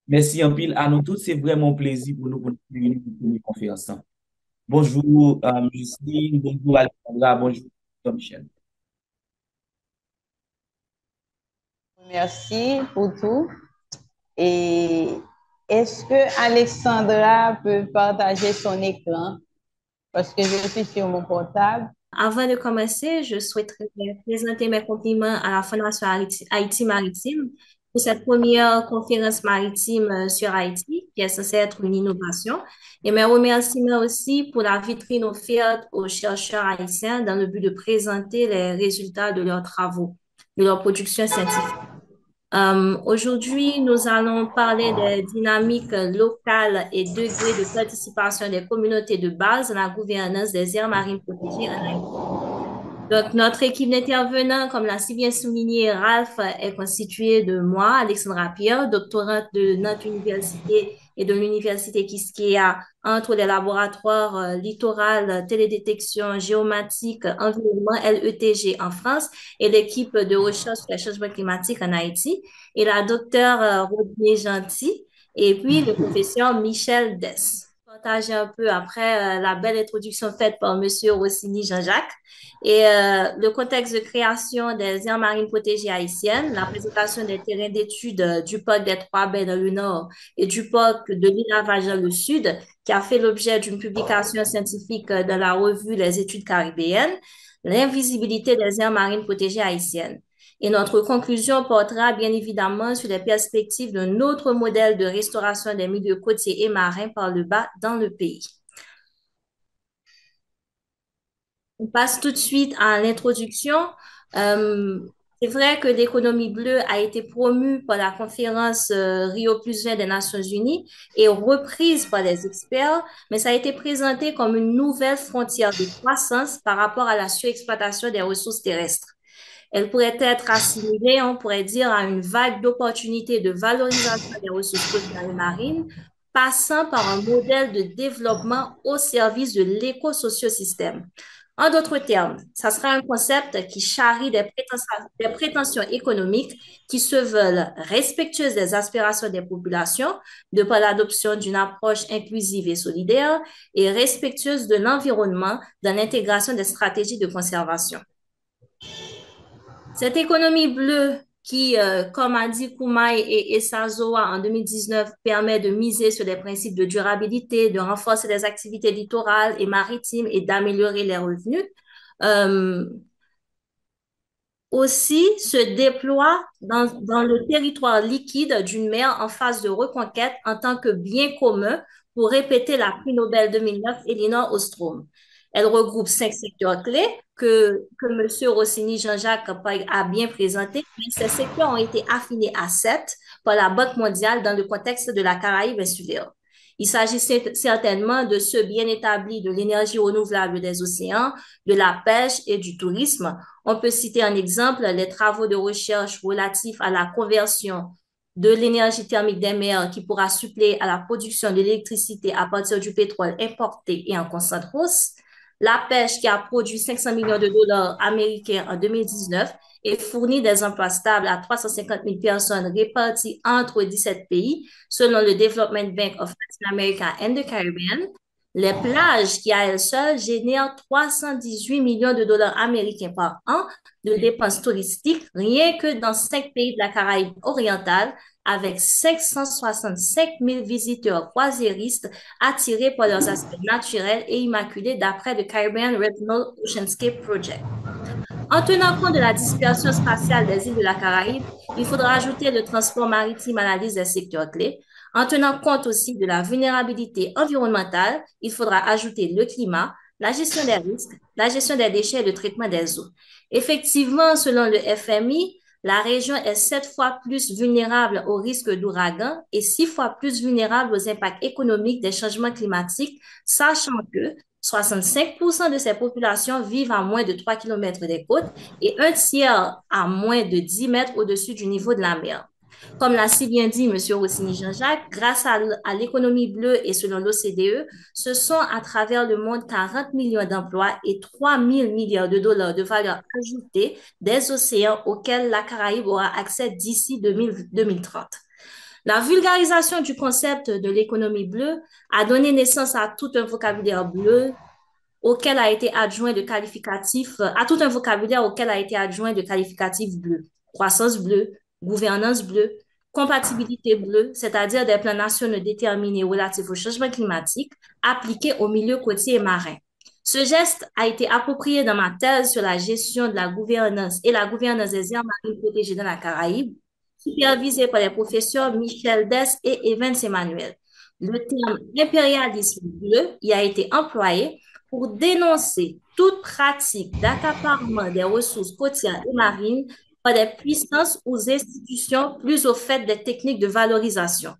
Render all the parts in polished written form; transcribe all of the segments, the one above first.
Merci en pile à nous tous. C'est vraiment un plaisir pour nous pour nous réunir pour une conférence. Bonjour, Justine. Bonjour, Alexandra. Bonjour, Michel. Merci pour tout. Et est-ce que Alexandra peut partager son écran? Parce que je suis sur mon portable. Avant de commencer, je souhaiterais présenter mes compliments à la Fondation Haïti Maritime pour cette première conférence maritime sur Haïti, qui est censée être une innovation. Et mes remerciements aussi pour la vitrine offerte aux chercheurs haïtiens dans le but de présenter les résultats de leurs travaux, de leur production scientifique. Aujourd'hui, nous allons parler des dynamiques locales et degrés de participation des communautés de base dans la gouvernance des aires marines protégées en Haïti. Donc, notre équipe d'intervenants, comme l'a si bien souligné Ralph, est constituée de moi, Alexandra Pierre, doctorante de notre université et de l'université Quisqueya, entre les laboratoires littoral, télédétection, géomatique, environnement, LETG en France et l'équipe de recherche sur les changements climatiques en Haïti, et la docteure Rodney Gentil, et puis le professeur Michel Dess. Partager un peu après la belle introduction faite par Monsieur Rossini Jean-Jacques. Et le contexte de création des aires marines protégées haïtiennes, la présentation des terrains d'études du parc des Trois-Baies dans le nord et du parc de l'île Lavage dans le sud, qui a fait l'objet d'une publication scientifique dans la revue Les Études caribéennes, l'invisibilité des aires marines protégées haïtiennes. Et notre conclusion portera bien évidemment sur les perspectives d'un autre modèle de restauration des milieux côtiers et marins par le bas dans le pays. On passe tout de suite à l'introduction. Euh, c'est vrai que l'économie bleue a été promue par la conférence Rio Plus 20 des Nations Unies et reprise par les experts, mais ça a été présenté comme une nouvelle frontière de croissance par rapport à la surexploitation des ressources terrestres. Elle pourrait être assimilée, on pourrait dire, à une vague d'opportunités de valorisation des ressources côtières et marines, passant par un modèle de développement au service de l'éco-sociosystème. En d'autres termes, ça sera un concept qui charrie des prétentions économiques qui se veulent respectueuses des aspirations des populations de par l'adoption d'une approche inclusive et solidaire et respectueuse de l'environnement dans l'intégration des stratégies de conservation. Cette économie bleue qui, comme a dit Koumaï et Sazoa en 2019, permet de miser sur les principes de durabilité, de renforcer les activités littorales et maritimes et d'améliorer les revenus, euh, aussi se déploie dans le territoire liquide d'une mer en phase de reconquête en tant que bien commun, pour répéter la prix Nobel 2009 Elinor Ostrom. Elle regroupe 5 secteurs clés que M. Rossini Jean-Jacques a bien présenté, mais ces secteurs ont été affinés à 7 par la Banque mondiale dans le contexte de la Caraïbe insulaire. Il s'agit certainement de ceux bien établis de l'énergie renouvelable des océans, de la pêche et du tourisme. On peut citer un exemple, les travaux de recherche relatifs à la conversion de l'énergie thermique des mers qui pourra suppléer à la production de l'électricité à partir du pétrole importé et en constante hausse, la pêche qui a produit 500 millions de dollars américains en 2019 et fournit des emplois stables à 350 000 personnes réparties entre 17 pays, selon le Development Bank of Latin America and the Caribbean. Les plages qui, à elles seules, génèrent 318 millions de dollars américains par an de dépenses touristiques, rien que dans 5 pays de la Caraïbe orientale, avec 565 000 visiteurs croisiéristes attirés par leurs aspects naturels et immaculés d'après le Caribbean Retinal Oceanscape Project. En tenant compte de la dispersion spatiale des îles de la Caraïbe, il faudra ajouter le transport maritime à la liste des secteurs clés. En tenant compte aussi de la vulnérabilité environnementale, il faudra ajouter le climat, la gestion des risques, la gestion des déchets et le traitement des eaux. Effectivement, selon le FMI, la région est 7 fois plus vulnérable aux risques d'ouragan et 6 fois plus vulnérable aux impacts économiques des changements climatiques, sachant que 65% de ces populations vivent à moins de 3 km des côtes et un tiers à moins de 10 mètres au-dessus du niveau de la mer. Comme l'a si bien dit M. Rossini Jean-Jacques, grâce à l'économie bleue et selon l'OCDE, ce sont à travers le monde 40 millions d'emplois et 3 000 milliards de dollars de valeur ajoutée des océans auxquels la Caraïbe aura accès d'ici 2030. La vulgarisation du concept de l'économie bleue a donné naissance à tout un vocabulaire bleu auquel a été adjoint de qualificatif, à tout un vocabulaire auquel a été adjoint de qualificatifs bleus. Croissance bleue, gouvernance bleue, compatibilité bleue, c'est-à-dire des plans nationaux déterminés relatifs au changement climatique appliqués aux milieux côtiers et marins. Ce geste a été approprié dans ma thèse sur la gestion de la gouvernance et la gouvernance des aires marines protégées dans la Caraïbe, supervisée par les professeurs Michel Dess et Evans Emmanuel. Le terme impérialisme bleu y a été employé pour dénoncer toute pratique d'accaparement des ressources côtières et marines par des puissances ou institutions plus au fait des techniques de valorisation.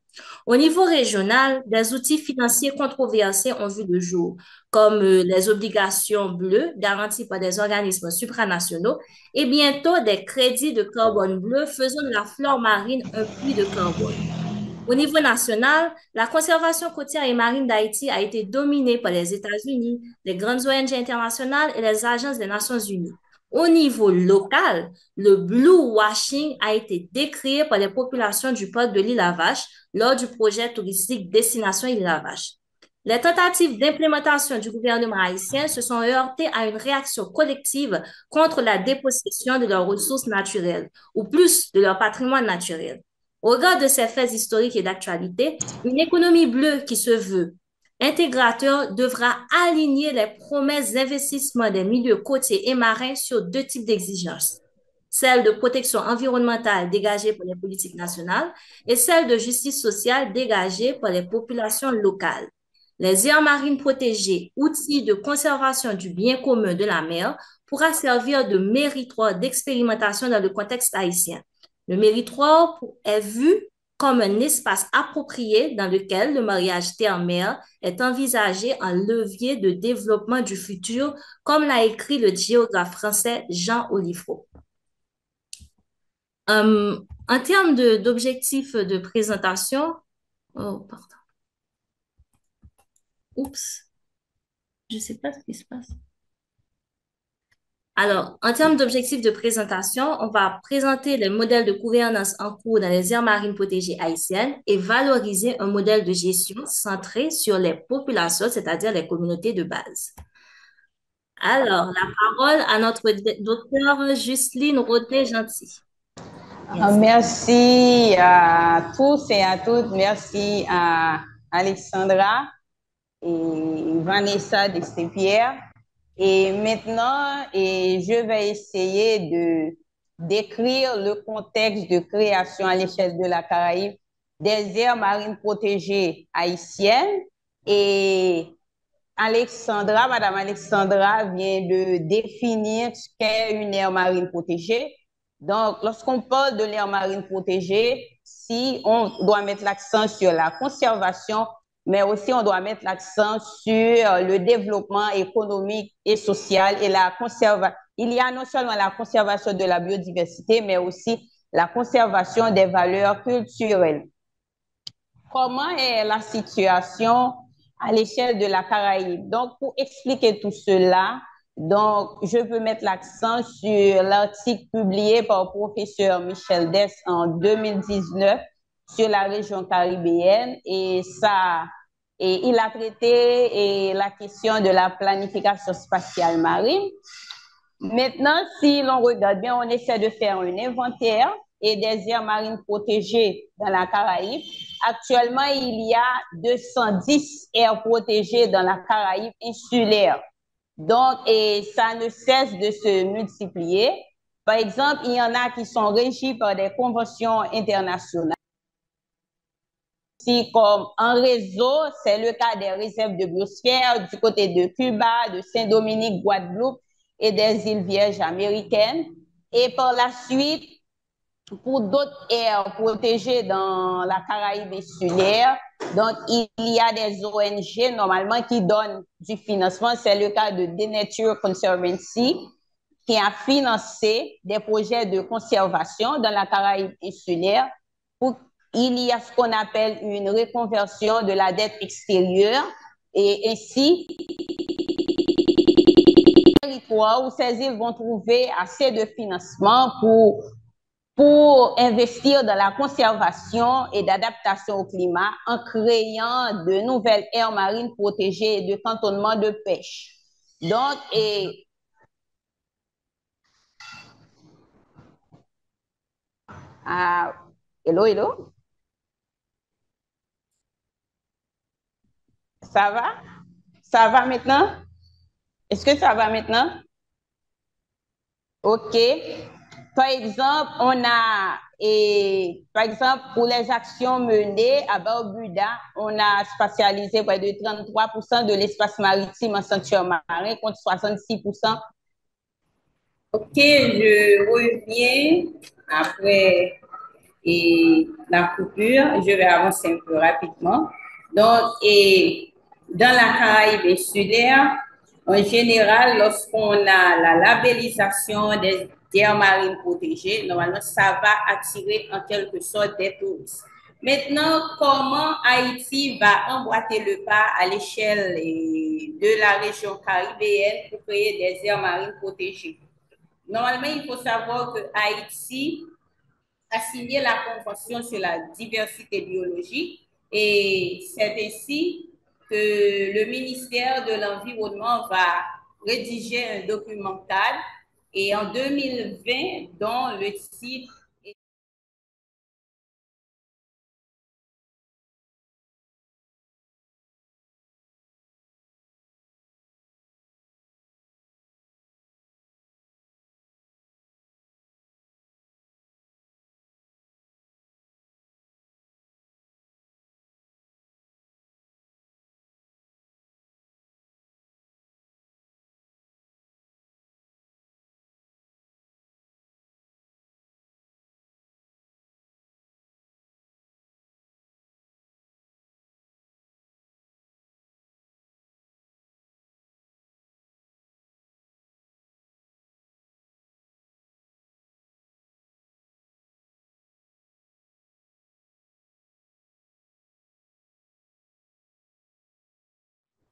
Au niveau régional, des outils financiers controversés ont vu le jour, comme les obligations bleues garanties par des organismes supranationaux et bientôt des crédits de carbone bleu faisant de la flore marine un puits de carbone. Au niveau national, la conservation côtière et marine d'Haïti a été dominée par les États-Unis, les grandes ONG internationales et les agences des Nations unies. Au niveau local, le blue washing a été décrié par les populations du port de l'île à Vache lors du projet touristique Destination Île à Vache. Les tentatives d'implémentation du gouvernement haïtien se sont heurtées à une réaction collective contre la dépossession de leurs ressources naturelles, ou plus de leur patrimoine naturel. Au regard de ces faits historiques et d'actualité, une économie bleue qui se veut intégrateur devra aligner les promesses d'investissement des milieux côtiers et marins sur deux types d'exigences. Celle de protection environnementale dégagée par les politiques nationales et celle de justice sociale dégagée par les populations locales. Les aires marines protégées, outils de conservation du bien commun de la mer, pourra servir de méritoire d'expérimentation dans le contexte haïtien. Le méritoire est vu comme un espace approprié dans lequel le mariage terre-mer est envisagé en levier de développement du futur, comme l'a écrit le géographe français Jean Olifaux. En termes d'objectifs de présentation, oh, pardon. Oups, je ne sais pas ce qui se passe. Alors, en termes d'objectifs de présentation, on va présenter les modèles de gouvernance en cours dans les aires marines protégées haïtiennes et valoriser un modèle de gestion centré sur les populations, c'est-à-dire les communautés de base. Alors, la parole à notre docteur Jocelyne Rodet-Gentil. Merci à tous et à toutes. Merci à Alexandra et Vanessa de Saint-Pierre. Et maintenant, je vais essayer de décrire le contexte de création à l'échelle de la Caraïbe des aires marines protégées haïtiennes. Et Madame Alexandra vient de définir ce qu'est une aire marine protégée. Donc, lorsqu'on parle de l'aire marine protégée, si on doit mettre l'accent sur la conservation, mais aussi on doit mettre l'accent sur le développement économique et social et la conservation. Il y a non seulement la conservation de la biodiversité, mais aussi la conservation des valeurs culturelles. Comment est la situation à l'échelle de la Caraïbe? Donc, pour expliquer tout cela, donc, je veux mettre l'accent sur l'article publié par le professeur Michel Dess en 2019 sur la région caribéenne et il a traité la question de la planification spatiale marine. Maintenant, si l'on regarde bien, on essaie de faire un inventaire et des aires marines protégées dans la Caraïbe. Actuellement, il y a 210 aires protégées dans la Caraïbe insulaire. Donc, et ça ne cesse de se multiplier. Par exemple, il y en a qui sont régis par des conventions internationales. Si comme en réseau, c'est le cas des réserves de biosphère du côté de Cuba, de Saint-Dominique, Guadeloupe et des îles Vierges américaines. Et par la suite, pour d'autres aires protégées dans la Caraïbe insulaire, donc il y a des ONG normalement qui donnent du financement. C'est le cas de The Nature Conservancy qui a financé des projets de conservation dans la Caraïbe insulaire. Il y a ce qu'on appelle une reconversion de la dette extérieure et ainsi où ces îles vont trouver assez de financement pour pour investir dans la conservation et d'adaptation au climat en créant de nouvelles aires marines protégées et de cantonnements de pêche. Donc, hello, hello. Ça va? Ça va maintenant? Est-ce que ça va maintenant? OK. Par exemple, par exemple, pour les actions menées à Barbuda, on a spatialisé près de 33% de l'espace maritime en sanctuaire marin contre 66%. OK, je reviens après la coupure. Je vais avancer un peu rapidement. Donc, dans la Caraïbe insulaire, en général, lorsqu'on a la labellisation des aires marines protégées, normalement, ça va attirer en quelque sorte des touristes. Maintenant, comment Haïti va emboîter le pas à l'échelle de la région caribéenne pour créer des aires marines protégées? Normalement, il faut savoir que Haïti a signé la Convention sur la diversité biologique et c'est ainsi que le ministère de l'Environnement va rédiger un document cadre et en 2020, dont le titre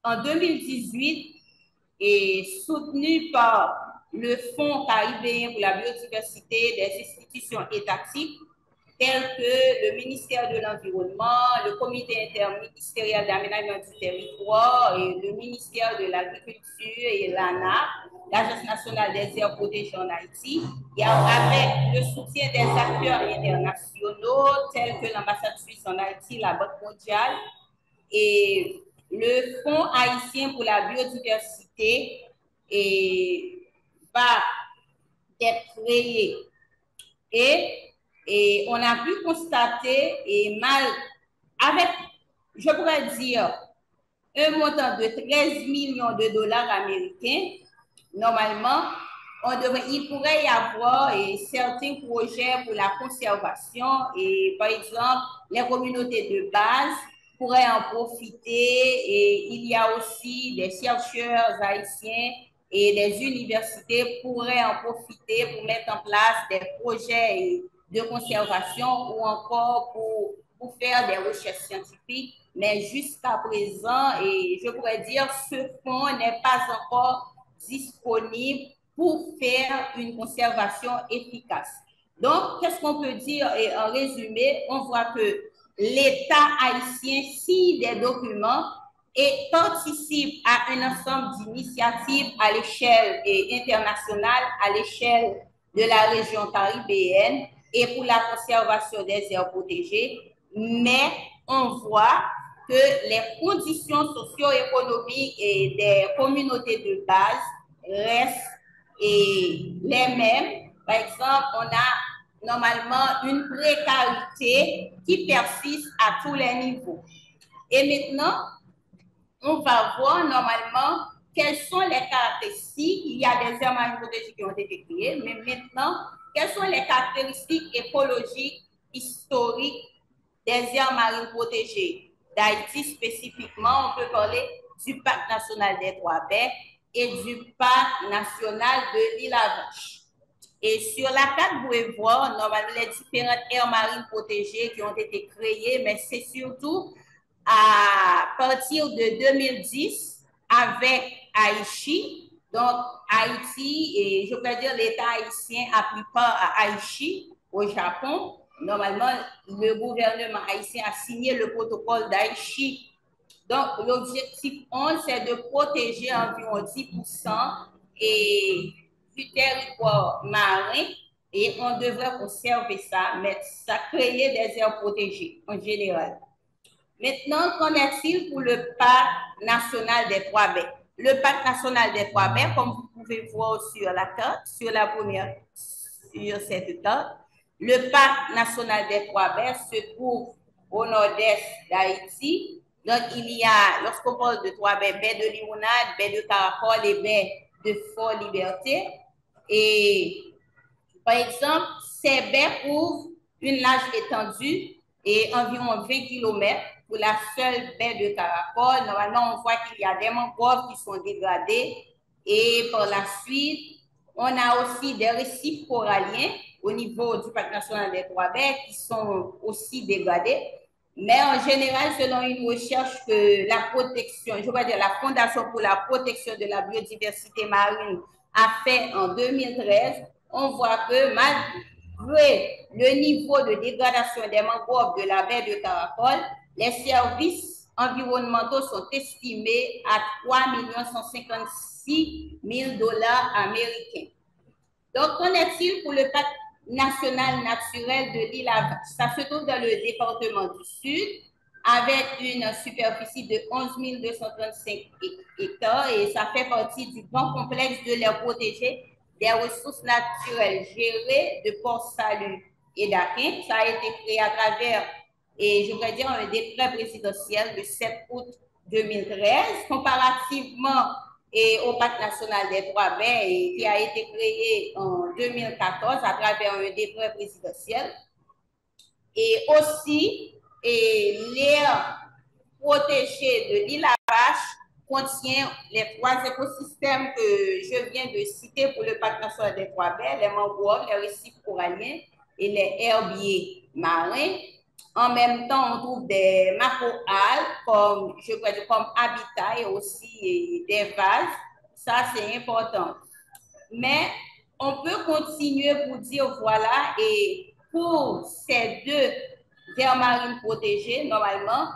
en 2018 et soutenu par le Fonds caribéen pour la biodiversité des institutions étatiques telles que le ministère de l'Environnement, le Comité interministériel d'aménagement du territoire et le ministère de l'Agriculture et l'ANA, l'Agence nationale des aires protégées en Haïti, et avec le soutien des acteurs internationaux tels que l'ambassade suisse en Haïti, la Banque mondiale et le Fonds haïtien pour la biodiversité va être créé. Et on a pu constater, avec, je pourrais dire, un montant de 13 millions de dollars américains, normalement, il pourrait y avoir certains projets pour la conservation et, par exemple, les communautés de base pourraient en profiter et il y a aussi des chercheurs haïtiens et les universités pourraient en profiter pour mettre en place des projets de conservation ou encore pour faire des recherches scientifiques. Mais jusqu'à présent, et je pourrais dire, ce fonds n'est pas encore disponible pour faire une conservation efficace. Donc, qu'est-ce qu'on peut dire? Et en résumé, on voit que l'État haïtien signe des documents et participe à un ensemble d'initiatives à l'échelle internationale, à l'échelle de la région caribéenne et pour la conservation des aires protégées. Mais on voit que les conditions socio-économiques et des communautés de base restent les mêmes. Par exemple, on a normalement une précarité qui persiste à tous les niveaux. Et maintenant, on va voir normalement quelles sont les caractéristiques. Il y a des aires marines protégées qui ont été créées, mais maintenant, quelles sont les caractéristiques écologiques, historiques des aires marines protégées d'Haïti spécifiquement? On peut parler du Parc national des Trois-Baies et du Parc national de l'Île-à-Vache. Et sur la carte, vous pouvez voir normalement les différentes aires marines protégées qui ont été créées, mais c'est surtout à partir de 2010 avec Haïti. Donc, Haïti, et je peux dire l'État haïtien a pris part à Haïti au Japon. Normalement, le gouvernement haïtien a signé le protocole d'Aichi. Donc, l'objectif 11, c'est de protéger environ 10% et du territoire marin et on devrait conserver ça, mais ça créer des aires protégées en général. Maintenant, qu'en est-il pour le parc national des Trois-Baies? Le parc national des Trois-Baies, comme vous pouvez voir sur la carte, sur la première, sur cette carte, le parc national des Trois-Baies se trouve au nord-est d'Haïti. Donc, il y a, lorsqu'on parle de Trois-Baies, baie de Limonade, baie de Caracol et baie de Fort-Liberté. Et par exemple, ces baies couvrent une large étendue et environ 20 km pour la seule baie de Caracol. Normalement, on voit qu'il y a des mangroves qui sont dégradés et par la suite, on a aussi des récifs coralliens au niveau du parc national des Trois-Baies qui sont aussi dégradés. Mais en général, selon une recherche que la protection, je vais dire la Fondation pour la protection de la biodiversité marine a fait en 2013, on voit que malgré le niveau de dégradation des mangroves de la baie de Caracol, les services environnementaux sont estimés à 3 156 000 dollars américains. Donc, qu'en est-il pour le parc national naturel de l'île Avache? Ça se trouve dans le département du Sud avec une superficie de 11 235 hectares et ça fait partie du grand complexe de l'aire protégée des ressources naturelles gérées de Port-Salut et d'Aquin. Ça a été créé à travers, et je voudrais dire, un décret présidentiel le 7 août 2013, comparativement et au parc national des Trois-Baies qui a été créé en 2014 à travers un décret présidentiel. Et aussi, l'aire protégée de l'île Avache contient les trois écosystèmes que je viens de citer pour le parc national des Trois-Baies, les mangroves, les récifs coralliens et les herbiers marins. En même temps, on trouve des macro-algues comme, comme habitat et aussi des vases. Ça, c'est important. Mais on peut continuer pour dire, voilà, et pour ces deux aires marines protégées, normalement,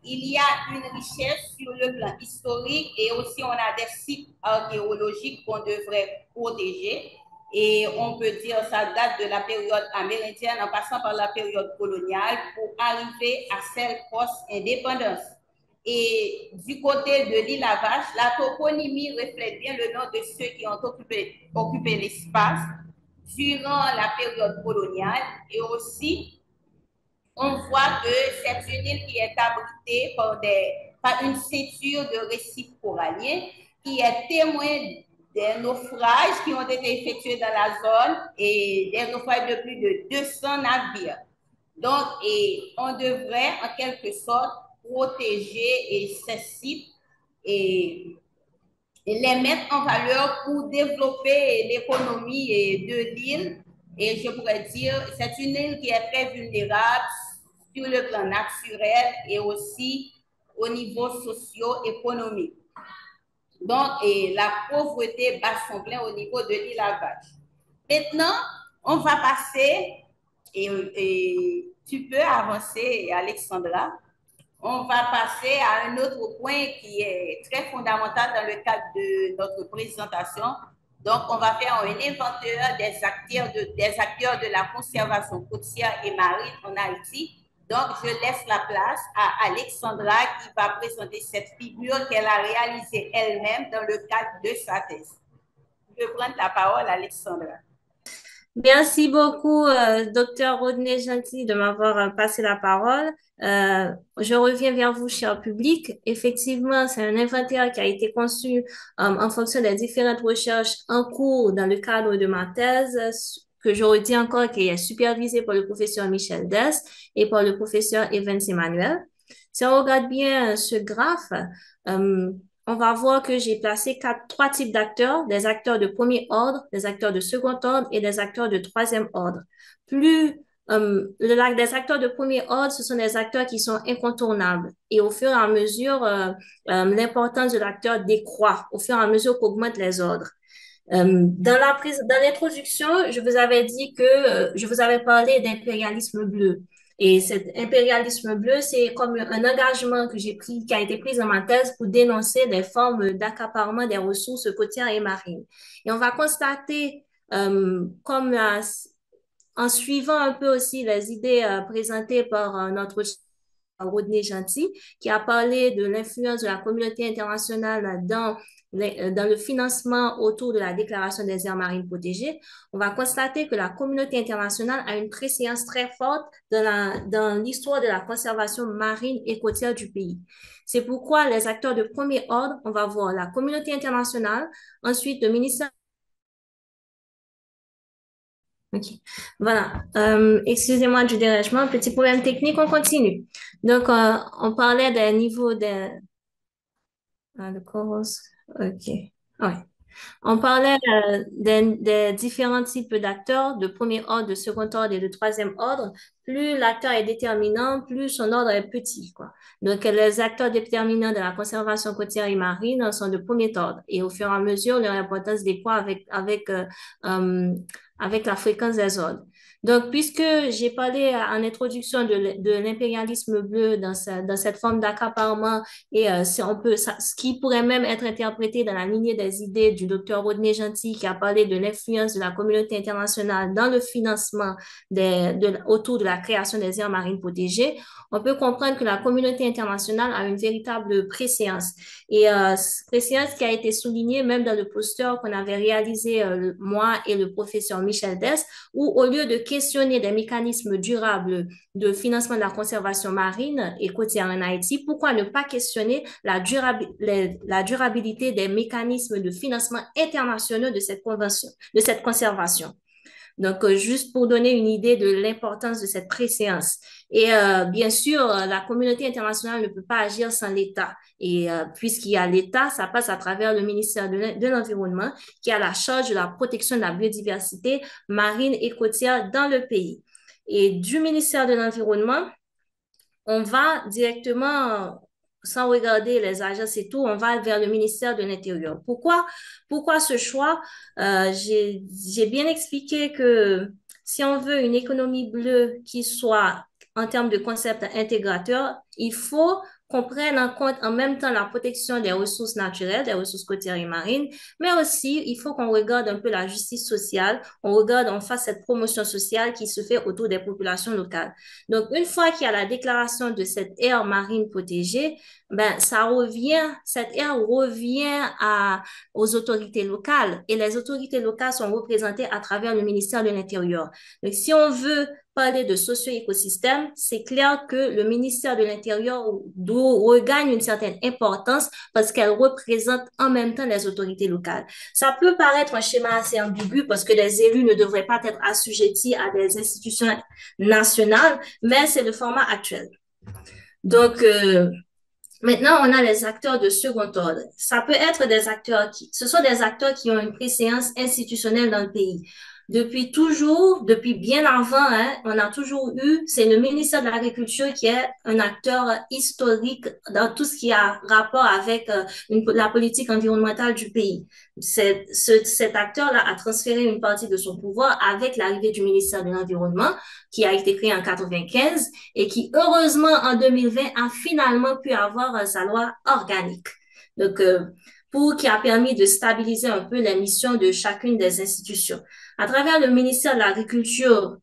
il y a une richesse sur le plan historique et aussi on a des sites archéologiques qu'on devrait protéger. Et on peut dire ça date de la période amérindienne en passant par la période coloniale pour arriver à celle post-indépendance. Et du côté de l'île Avache, la toponymie reflète bien le nom de ceux qui ont occupé l'espace durant la période coloniale et aussi on voit que c'est une île qui est abritée par une ceinture de récifs coralliens qui est témoin des naufrages qui ont été effectués dans la zone et des naufrages de plus de 200 navires. Donc, on devrait en quelque sorte protéger ces sites et les mettre en valeur pour développer l'économie de l'île. Et je pourrais dire, c'est une île qui est très vulnérable sur le plan naturel et aussi au niveau socio-économique. Donc, la pauvreté bat son plein au niveau de l'île Avache. Maintenant, on va passer, et tu peux avancer, Alexandra. On va passer à un autre point qui est très fondamental dans le cadre de notre présentation. Donc, on va faire un inventaire des acteurs de la conservation côtière et marine en Haïti. Donc, je laisse la place à Alexandra qui va présenter cette figure qu'elle a réalisée elle-même dans le cadre de sa thèse. Je prends la parole, Alexandra. Merci beaucoup, Dr. Rodney Gentil, de m'avoir passé la parole. Je reviens vers vous, cher public. Effectivement, c'est un inventaire qui a été conçu en fonction des différentes recherches en cours dans le cadre de ma thèse, que je redis encore, qui est supervisée par le professeur Michel Dess et par le professeur Evans Emmanuel. Si on regarde bien ce graphe, on va voir que j'ai placé trois types d'acteurs, des acteurs de premier ordre, des acteurs de second ordre et des acteurs de troisième ordre. Des acteurs de premier ordre, ce sont des acteurs qui sont incontournables. Et au fur et à mesure, l'importance de l'acteur décroît au fur et à mesure qu'augmentent les ordres. Dans l'introduction, je vous avais dit que je vous avais parlé d'impérialisme bleu. Et cet impérialisme bleu, c'est comme un engagement que j'ai pris, qui a été pris dans ma thèse pour dénoncer des formes d'accaparement des ressources côtières et marines. Et on va constater, en suivant un peu aussi les idées présentées par notre Rodney Gentil, qui a parlé de l'influence de la communauté internationale dans le financement autour de la déclaration des aires marines protégées, on va constater que la communauté internationale a une préséance très forte dans l'histoire de la conservation marine et côtière du pays. C'est pourquoi les acteurs de premier ordre, on va voir la communauté internationale, ensuite le ministère. OK. Voilà. Excusez-moi du dérangement. Petit problème technique, on continue. Donc, on parlait des niveaux de chorus. OK. Ouais. On parlait des différents types d'acteurs, de premier ordre, de second ordre et de troisième ordre. Plus l'acteur est déterminant, plus son ordre est petit, quoi. Donc, les acteurs déterminants de la conservation côtière et marine sont de premier ordre. Et au fur et à mesure, leur importance décroît avec la fréquence des ordres. Donc, puisque j'ai parlé en introduction de l'impérialisme bleu dans cette forme d'accaparement et si on peut, ce qui pourrait même être interprété dans la lignée des idées du docteur Rodney Gentil qui a parlé de l'influence de la communauté internationale dans le financement autour de la création des aires marines protégées, on peut comprendre que la communauté internationale a une véritable préséance. Et préséance qui a été soulignée même dans le poster qu'on avait réalisé moi et le professeur Michel Dess, où au lieu de questionner des mécanismes durables de financement de la conservation marine et côtière en Haïti, pourquoi ne pas questionner la durabilité des mécanismes de financement internationaux de cette conservation? Donc, juste pour donner une idée de l'importance de cette préséance. Et bien sûr, la communauté internationale ne peut pas agir sans l'État. Et puisqu'il y a l'État, ça passe à travers le ministère de l'Environnement qui a la charge de la protection de la biodiversité marine et côtière dans le pays. Et du ministère de l'Environnement, on va directement, sans regarder les agences et tout, on va vers le ministère de l'Intérieur. Pourquoi ce choix? J'ai bien expliqué que si on veut une économie bleue qui soit en termes de concept intégrateur, il faut qu'on prenne en compte en même temps la protection des ressources naturelles, des ressources côtières et marines, mais aussi il faut qu'on regarde un peu la justice sociale, on fasse cette promotion sociale qui se fait autour des populations locales. Donc, une fois qu'il y a la déclaration de cette aire marine protégée, ben, cette aire revient aux autorités locales et les autorités locales sont représentées à travers le ministère de l'Intérieur. Donc, si on veut parler de socio-écosystème, c'est clair que le ministère de l'Intérieur regagne une certaine importance parce qu'elle représente en même temps les autorités locales. Ça peut paraître un schéma assez ambigu parce que les élus ne devraient pas être assujettis à des institutions nationales, mais c'est le format actuel. Donc, maintenant, on a les acteurs de second ordre. Ça peut être ce sont des acteurs qui ont une préséance institutionnelle dans le pays. Depuis toujours, depuis bien avant, hein, on a toujours c'est le ministère de l'Agriculture qui est un acteur historique dans tout ce qui a rapport avec la politique environnementale du pays. Cet acteur-là a transféré une partie de son pouvoir avec l'arrivée du ministère de l'Environnement, qui a été créé en 95 et qui, heureusement, en 2020, a finalement pu avoir sa loi organique. Donc, qui a permis de stabiliser un peu les missions de chacune des institutions. À travers le ministère de l'Agriculture,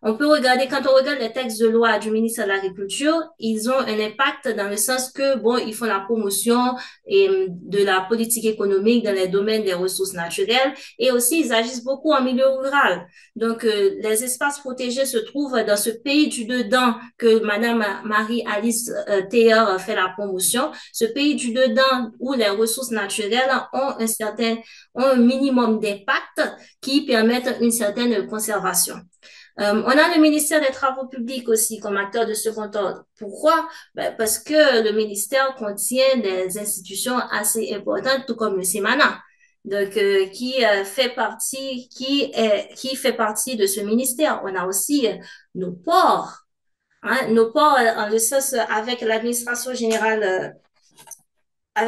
on peut regarder, quand on regarde les textes de loi du ministère de l'Agriculture, ils ont un impact dans le sens que, bon, ils font la promotion de la politique économique dans les domaines des ressources naturelles et aussi ils agissent beaucoup en milieu rural. Donc, les espaces protégés se trouvent dans ce pays du dedans que Madame Marie-Alice Théard fait la promotion, ce pays du dedans où les ressources naturelles ont un minimum d'impact qui permettent une certaine conservation. On a le ministère des Travaux publics aussi comme acteur de second ordre. Pourquoi? Ben, parce que le ministère contient des institutions assez importantes, tout comme le CEMANA. Donc, qui fait partie de ce ministère. On a aussi nos ports, hein, nos ports en le sens avec l'administration générale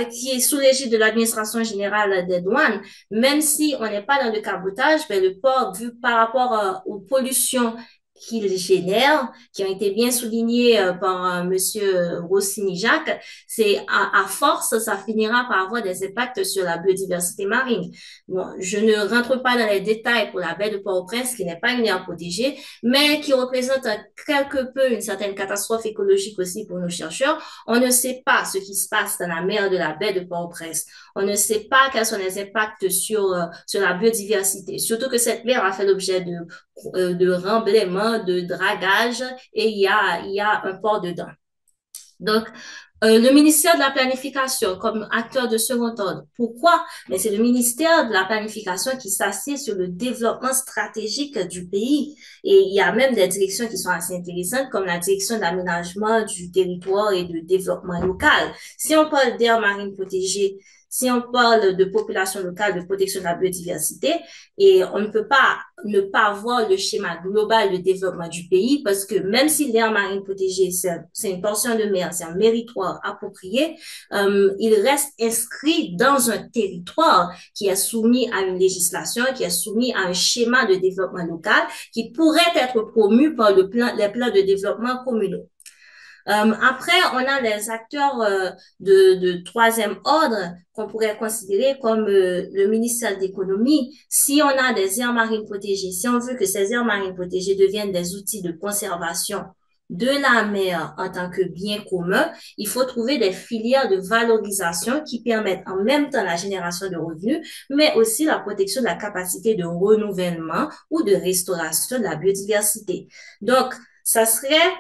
qui est sous l'égide de l'administration générale des douanes, même si on n'est pas dans le cabotage, mais le port, vu par rapport aux pollutions qu'il génère, qui ont été bien soulignées par Monsieur Rossini-Jacques, c'est à force, ça finira par avoir des impacts sur la biodiversité marine. Bon, je ne rentre pas dans les détails pour la baie de Port-au-Prince, qui n'est pas une aire protégée, mais qui représente quelque peu une certaine catastrophe écologique aussi pour nos chercheurs. On ne sait pas ce qui se passe dans la mer de la baie de Port-au-Prince. On ne sait pas quels sont les impacts sur la biodiversité, surtout que cette mer a fait l'objet de remblaiement, de dragage, et il y a un port dedans. Donc, le ministère de la Planification comme acteur de second ordre. Pourquoi? Mais c'est le ministère de la Planification qui s'assied sur le développement stratégique du pays. Et il y a même des directions qui sont assez intéressantes, comme la direction d'aménagement du territoire et de développement local. Si on parle d'aires marines protégées, si on parle de population locale, de protection de la biodiversité, et on ne peut pas ne pas voir le schéma global de développement du pays, parce que même si l'aire marine protégée, c'est une portion de mer, c'est un méritoire approprié, il reste inscrit dans un territoire qui est soumis à une législation, qui est soumis à un schéma de développement local, qui pourrait être promu par les plans de développement communaux. Après, on a les acteurs de troisième ordre qu'on pourrait considérer comme le ministère de l'Économie. Si on a des aires marines protégées, si on veut que ces aires marines protégées deviennent des outils de conservation de la mer en tant que bien commun, il faut trouver des filières de valorisation qui permettent en même temps la génération de revenus, mais aussi la protection de la capacité de renouvellement ou de restauration de la biodiversité. Donc, ça serait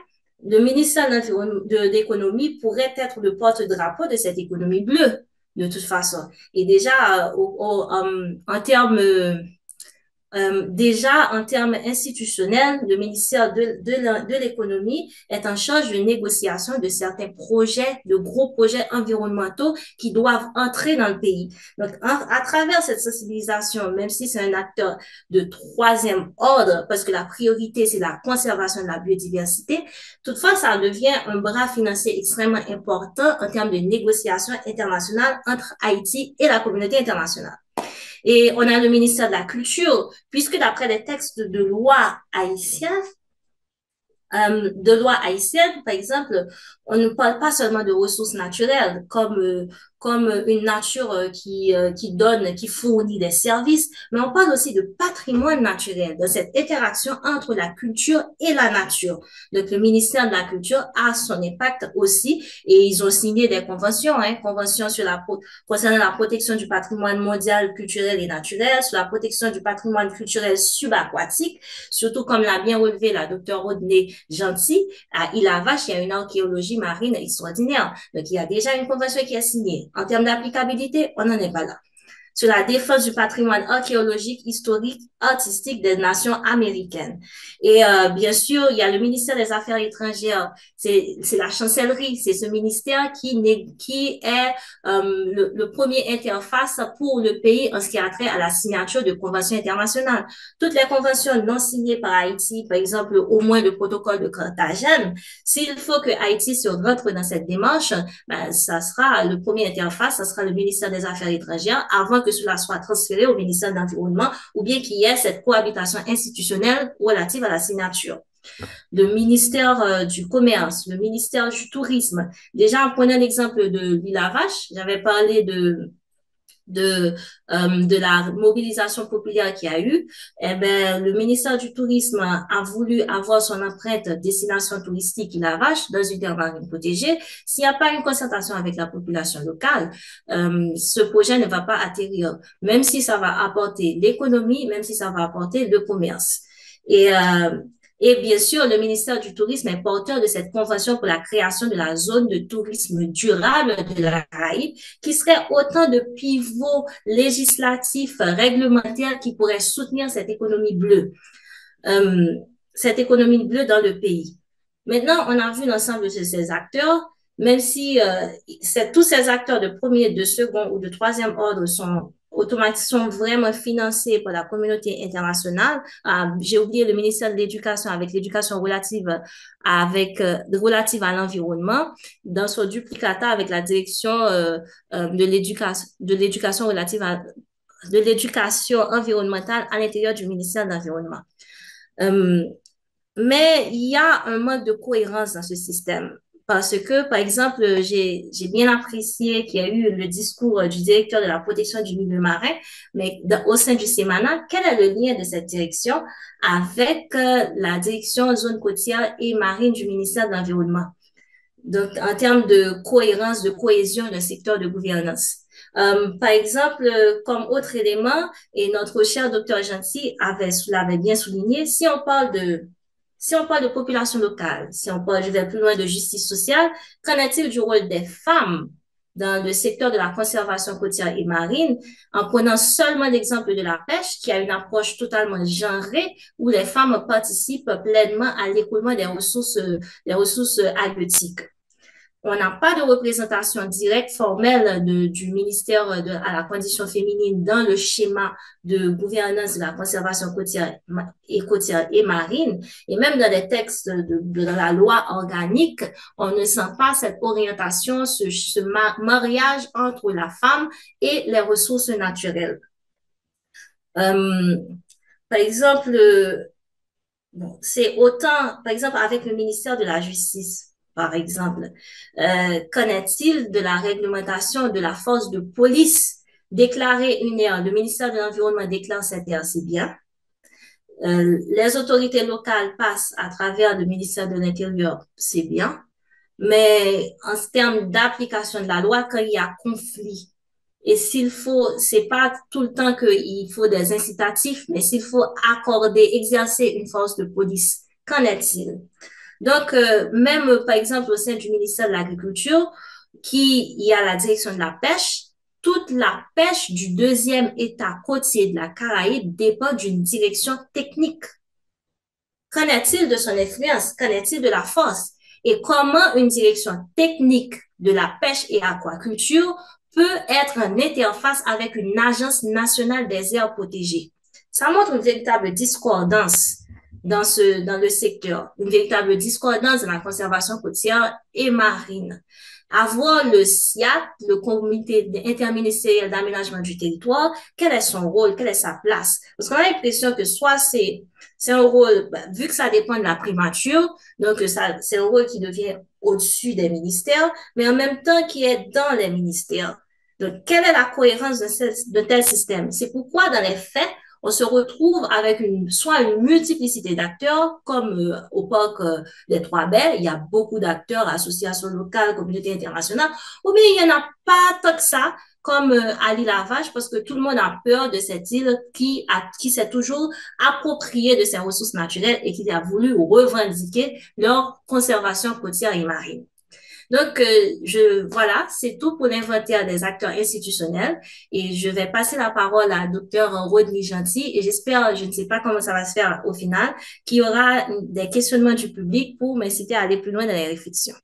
le ministère de l'Économie pourrait être le porte-drapeau de cette économie bleue, de toute façon. Et déjà, en termes déjà, en termes institutionnels, le ministère de l'Économie est en charge de négociation de certains projets, de gros projets environnementaux qui doivent entrer dans le pays. Donc, à travers cette sensibilisation, même si c'est un acteur de troisième ordre, parce que la priorité, c'est la conservation de la biodiversité, toutefois, ça devient un bras financier extrêmement important en termes de négociation internationale entre Haïti et la communauté internationale. Et on a le ministère de la Culture, puisque d'après les textes de loi haïtiens, par exemple, on ne parle pas seulement de ressources naturelles comme une nature qui donne, qui fournit des services, mais on parle aussi de patrimoine naturel, de cette interaction entre la culture et la nature. Donc, le ministère de la Culture a son impact aussi et ils ont signé des conventions, conventions concernant la protection du patrimoine mondial, culturel et naturel, sur la protection du patrimoine culturel subaquatique, surtout comme l'a bien relevé la docteure Rodney Gentil, à Île-à-Vache, il y a une archéologie marine extraordinaire. Donc, il y a déjà une convention qui est signée. En termes d'applicabilité, on n'en est pas là. Sur la défense du patrimoine archéologique, historique, artistique des nations américaines. Et bien sûr, il y a le ministère des Affaires étrangères, c'est la chancellerie, c'est ce ministère qui est le premier interface pour le pays en ce qui a trait à la signature de conventions internationales. Toutes les conventions non signées par Haïti, par exemple, au moins le protocole de Carthagène, s'il faut que Haïti se rentre dans cette démarche, ben, ça sera le premier interface, ça sera le ministère des Affaires étrangères avant que cela soit transféré au ministère de l'Environnement ou bien qu'il y ait cette cohabitation institutionnelle relative à la signature. Le ministère du Commerce, le ministère du Tourisme. Déjà, en prenant l'exemple de l'Île-à-Vache, j'avais parlé de la mobilisation populaire qu'il y a eu, eh ben, le ministère du Tourisme a voulu avoir son empreinte destination touristique Île-à-Vache dans une terre marine protégée. S'il n'y a pas une concertation avec la population locale, ce projet ne va pas atterrir, même si ça va apporter l'économie, même si ça va apporter le commerce. Et bien sûr, le ministère du Tourisme est porteur de cette convention pour la création de la zone de tourisme durable de la Caraïbe, qui serait autant de pivots législatifs, réglementaires qui pourraient soutenir cette économie bleue dans le pays. Maintenant, on a vu l'ensemble de ces acteurs, même si tous ces acteurs de premier, de second ou de troisième ordre sont sont vraiment financés par la communauté internationale. J'ai oublié le ministère de l'Éducation avec l'éducation relative à l'environnement, dans son duplicata avec la direction de l'éducation de l'éducation environnementale à l'intérieur du ministère de l'Environnement. Euh, mais il y a un manque de cohérence dans ce système. Parce que, par exemple, j'ai bien apprécié qu'il y a eu le discours du directeur de la protection du milieu marin, mais au sein du CEMANA, quel est le lien de cette direction avec la direction zone côtière et marine du ministère de l'Environnement? Donc, en termes de cohérence, de cohésion d'un secteur de gouvernance. Par exemple, comme autre élément, et notre cher docteur Gentil l'avait bien souligné, si on parle de population locale, si on parle, je vais plus loin, de justice sociale, qu'en est-il du rôle des femmes dans le secteur de la conservation côtière et marine, en prenant seulement l'exemple de la pêche, qui a une approche totalement genrée, où les femmes participent pleinement à l'écoulement des ressources halieutiques. On n'a pas de représentation directe formelle du ministère à la condition féminine dans le schéma de gouvernance de la conservation côtière et marine. Et même dans les textes de la loi organique, on ne sent pas cette orientation, ce mariage entre la femme et les ressources naturelles. Par exemple, c'est autant, par exemple, avec le ministère de la Justice, par exemple. Qu'en est-il de la réglementation de la force de police? Déclarer une aire, le ministère de l'Environnement déclare cette aire, c'est bien. Les autorités locales passent à travers le ministère de l'Intérieur, c'est bien. Mais en termes d'application de la loi, quand il y a conflit, et s'il faut, c'est pas tout le temps qu'il faut des incitatifs, mais s'il faut accorder, exercer une force de police, qu'en est-il? Donc, même par exemple au sein du ministère de l'Agriculture, il y a la direction de la pêche, toute la pêche du deuxième État côtier de la Caraïbe dépend d'une direction technique. Qu'en est-il de son influence? Qu'en est-il de la force? Et comment une direction technique de la pêche et aquaculture peut être en interface avec une agence nationale des aires protégées? Ça montre une véritable discordance dans le secteur, une véritable discordance dans la conservation côtière et marine. Avoir le SIAT, le comité interministériel d'aménagement du territoire, quel est son rôle, quelle est sa place? Parce qu'on a l'impression que soit c'est un rôle, vu que ça dépend de la primature, donc c'est un rôle qui devient au-dessus des ministères, mais en même temps qui est dans les ministères. Donc, quelle est la cohérence de tel système? C'est pourquoi, dans les faits, on se retrouve avec soit une multiplicité d'acteurs, comme au parc des Trois-Belles, il y a beaucoup d'acteurs, associations locales, communautés internationales, ou bien il n'y en a pas tant que ça, comme à l'île Lavage, parce que tout le monde a peur de cette île qui s'est toujours appropriée de ses ressources naturelles et qui a voulu revendiquer leur conservation côtière et marine. Donc, voilà, c'est tout pour l'inventaire des acteurs institutionnels et je vais passer la parole à Dr. Rodney Gentil et j'espère, je ne sais pas comment ça va se faire au final, qu'il y aura des questionnements du public pour m'inciter à aller plus loin dans les réflexions.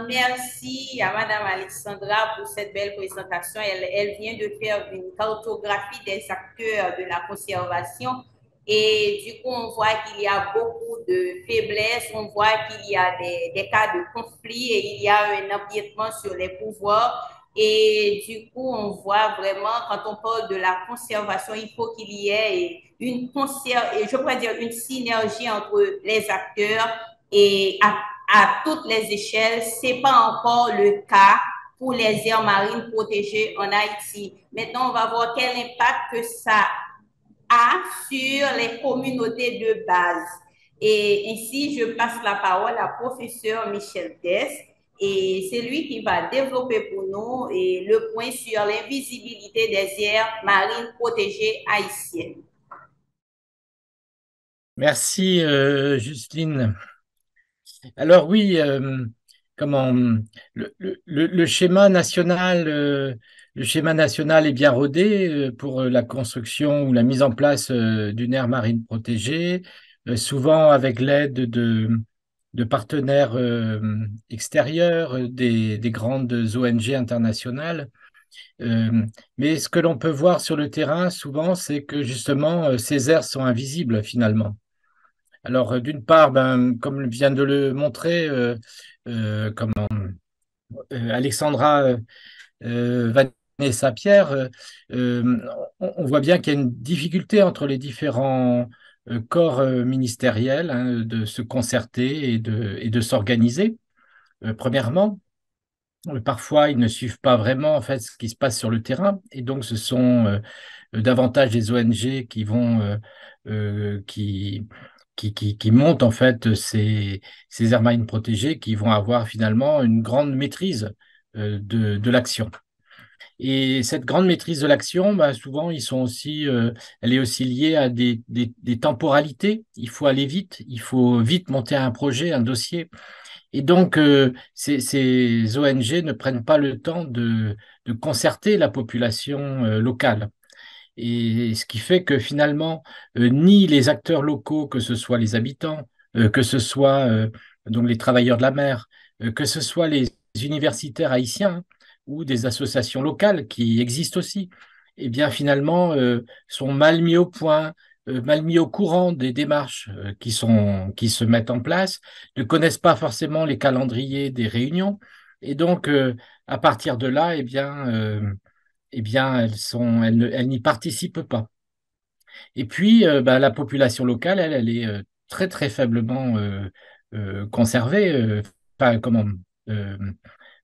Merci à Madame Alexandra pour cette belle présentation. Elle vient de faire une cartographie des acteurs de la conservation et du coup, on voit qu'il y a beaucoup de faiblesses, on voit qu'il y a des cas de conflit et il y a un empiètement sur les pouvoirs. Et du coup, on voit vraiment, quand on parle de la conservation, il faut qu'il y ait je pourrais dire une synergie entre les acteurs et à toutes les échelles. Ce n'est pas encore le cas pour les aires marines protégées en Haïti. Maintenant, on va voir quel impact que ça a sur les communautés de base. Et ainsi, je passe la parole à professeur Michel Dess et c'est lui qui va développer pour nous le point sur l'invisibilité des aires marines protégées haïtiennes. Merci, Justine. Alors oui, comment le schéma national est bien rodé pour la construction ou la mise en place d'une aire marine protégée, souvent avec l'aide de partenaires extérieurs, des grandes ONG internationales. Euh, mais ce que l'on peut voir sur le terrain, souvent, c'est que justement, ces aires sont invisibles finalement. Alors, d'une part, ben, comme vient de le montrer comment, Alexandra Vanessa Pierre, euh, on voit bien qu'il y a une difficulté entre les différents corps ministériels hein, de se concerter et de s'organiser, premièrement. Parfois, ils ne suivent pas vraiment en fait ce qui se passe sur le terrain, et donc ce sont davantage des ONG qui vont qui montent en fait ces aires marines protégées, qui vont avoir finalement une grande maîtrise de l'action. Et cette grande maîtrise de l'action, bah, souvent, elle est aussi liée à des temporalités. Il faut aller vite, il faut vite monter un projet, un dossier. Et donc, ces ONG ne prennent pas le temps de concerter la population locale. Et ce qui fait que finalement, ni les acteurs locaux, que ce soit les habitants, que ce soit donc les travailleurs de la mer, que ce soit les universitaires haïtiens hein, ou des associations locales qui existent aussi, eh bien finalement sont mal mis au point, mal mis au courant des démarches qui se mettent en place, ne connaissent pas forcément les calendriers des réunions. Et donc, à partir de là, eh bien, elles n'y participent pas. Et puis, bah, la population locale, elle est très, très faiblement conservée, pas, comment, euh,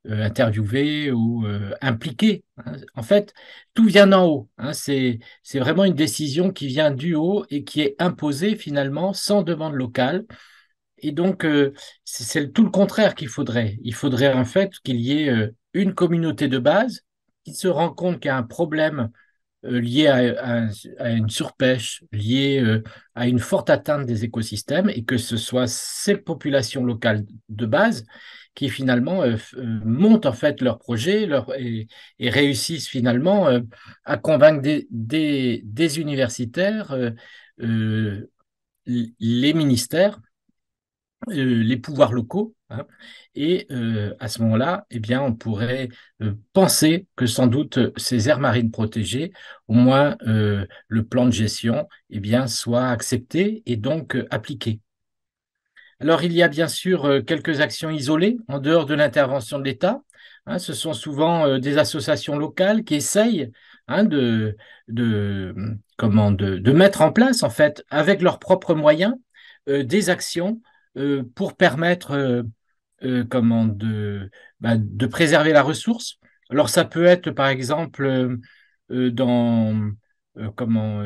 interviewée ou impliquée. Hein. En fait, tout vient d'en haut. Hein. C'est vraiment une décision qui vient du haut et qui est imposée finalement sans demande locale. Et donc, c'est tout le contraire qu'il faudrait. Il faudrait en fait qu'il y ait une communauté de base qui se rend compte qu'il y a un problème liées à une surpêche, liées à une forte atteinte des écosystèmes, et que ce soit ces populations locales de base qui finalement montent en fait leur projet et réussissent finalement à convaincre des universitaires, euh, les ministères les pouvoirs locaux. Hein. Et à ce moment-là, eh bien, on pourrait penser que sans doute ces aires marines protégées, au moins le plan de gestion, eh bien, soit accepté et donc appliqué. Alors, il y a bien sûr quelques actions isolées en dehors de l'intervention de l'État. Hein, ce sont souvent des associations locales qui essayent hein, de mettre en place, en fait, avec leurs propres moyens, des actions pour permettre de préserver la ressource. Alors, ça peut être, par exemple, dans comment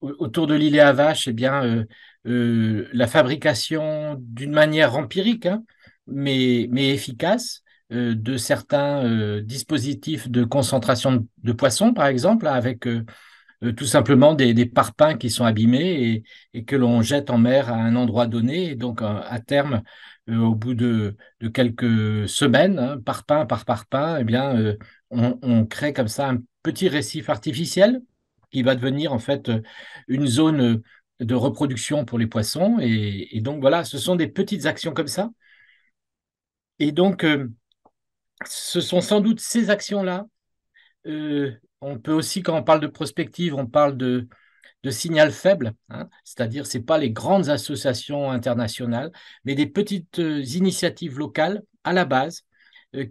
autour de l'île à Vache, eh bien, la fabrication d'une manière empirique, hein, mais efficace, de certains dispositifs de concentration de poissons, par exemple, avec tout simplement des parpaings qui sont abîmés et que l'on jette en mer à un endroit donné. Et donc, à terme, au bout de quelques semaines, hein, parpaing par parpaing, eh bien, on crée comme ça un petit récif artificiel qui va devenir en fait une zone de reproduction pour les poissons. Et donc, voilà, ce sont des petites actions comme ça. Et donc, ce sont sans doute ces actions-là. On peut aussi, quand on parle de prospective, on parle de signal faible, hein, c'est-à-dire c'est pas les grandes associations internationales, mais des petites initiatives locales à la base